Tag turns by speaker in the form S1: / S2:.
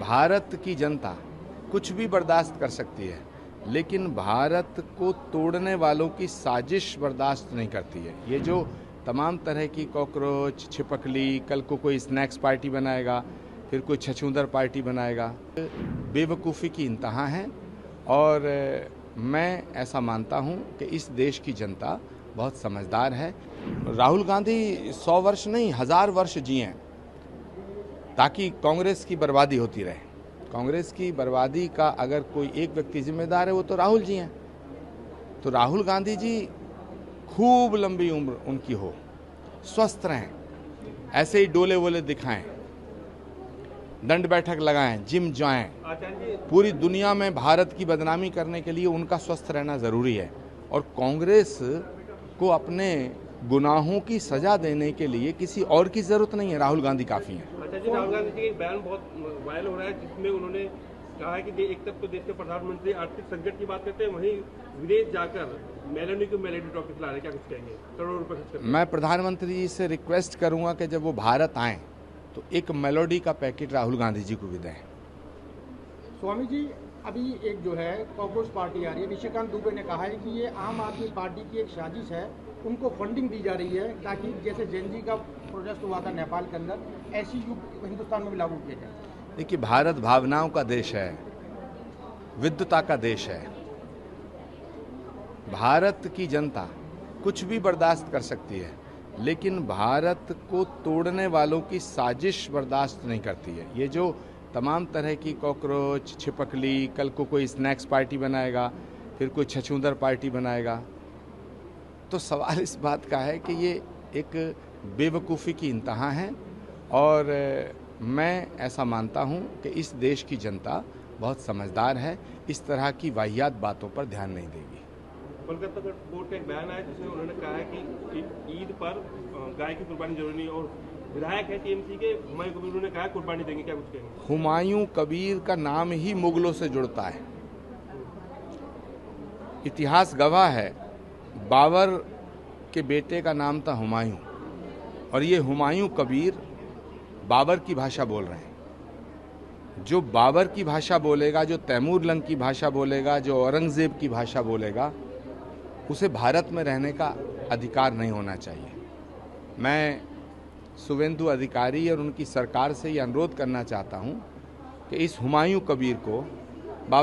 S1: भारत की जनता कुछ भी बर्दाश्त कर सकती है, लेकिन भारत को तोड़ने वालों की साजिश बर्दाश्त नहीं करती है। ये जो तमाम तरह की कॉकरोच, छिपकली, कल को कोई स्नैक्स पार्टी बनाएगा, फिर कोई छछूंदर पार्टी बनाएगा, बेवकूफ़ी की इंतहा है। और मैं ऐसा मानता हूं कि इस देश की जनता बहुत समझदार है। राहुल गांधी 100 वर्ष नहीं 1000 वर्ष जिएं ताकि कांग्रेस की बर्बादी होती रहे। कांग्रेस की बर्बादी का अगर कोई एक व्यक्ति जिम्मेदार है वो तो राहुल जी हैं। तो राहुल गांधी जी खूब लंबी उम्र उनकी हो, स्वस्थ रहें, ऐसे ही डोले वोले दिखाएं, दंड बैठक लगाएं, जिम जाएं। पूरी दुनिया में भारत की बदनामी करने के लिए उनका स्वस्थ रहना ज़रूरी है। और कांग्रेस को अपने गुनाहों की सजा देने के लिए किसी और की ज़रूरत नहीं है, राहुल गांधी काफ़ी हैं।
S2: अच्छा जी, राहुल गांधी जी का एक बयान बहुत वायरल हो रहा है जिसमें उन्होंने कहा है कि एक तरफ तो देश के प्रधानमंत्री आर्थिक संकट की बात करते हैं, वहीं विदेश जाकर मेलोनी को मेलोडी ट्रॉफी खिला रहे हैं। क्या कुछ कहेंगे? करोड़ों रुपए खर्च करते हैं।
S1: मैं प्रधानमंत्री जी से रिक्वेस्ट करूंगा कि जब वो भारत आएँ तो एक मेलोडी का पैकेट राहुल गांधी जी को भी दें।
S3: स्वामी जी, अभी एक जो है कॉकरोच पार्टी आ रही है, निशिकांत दुबे ने कहा है कि ये आम आदमी पार्टी की एक साजिश है, उनको फंडिंग दी जा रही है ताकि जैसे जेनजी का प्रोटेस्ट हुआ था नेपाल के अंदर, ऐसी युग हिंदुस्तान में भी लागू किया जाए।
S1: देखिए, भारत भावनाओं का देश है, विद्वता का देश है। भारत की जनता कुछ भी बर्दाश्त कर सकती है, लेकिन भारत को तोड़ने वालों की साजिश बर्दाश्त नहीं करती है। ये जो तमाम तरह की कॉकरोच, छिपकली, कल को कोई स्नैक्स पार्टी बनाएगा, फिर कोई छछूंदर पार्टी बनाएगा, तो सवाल इस बात का है कि ये एक बेवकूफ़ी की इंतहा है। और मैं ऐसा मानता हूँ कि इस देश की जनता बहुत समझदार है, इस तरह की वाहियात बातों पर ध्यान नहीं देगी।
S2: कोलकाता कोर्ट का एक बयान आया जिसमें उन्होंने कहा है कि ईद पर गाय की कुर्बानी जरूरी नहीं, और विधायक है टीएमसी के हुमायूं कबीर, उन्होंने कहा कुर्बानी देंगे। क्या कुछ कहेंगे?
S1: हुमायूं कबीर का नाम ही मुगलों से जुड़ता है। इतिहास गवाह है, बाबर के बेटे का नाम था हुमायूं, और ये हुमायूं कबीर बाबर की भाषा बोल रहे हैं। जो बाबर की भाषा बोलेगा, जो तैमूर लंग की भाषा बोलेगा, जो औरंगजेब की भाषा बोलेगा, उसे भारत में रहने का अधिकार नहीं होना चाहिए। मैं शुभेंदु अधिकारी और उनकी सरकार से ये अनुरोध करना चाहता हूँ कि इस हुमायूं कबीर को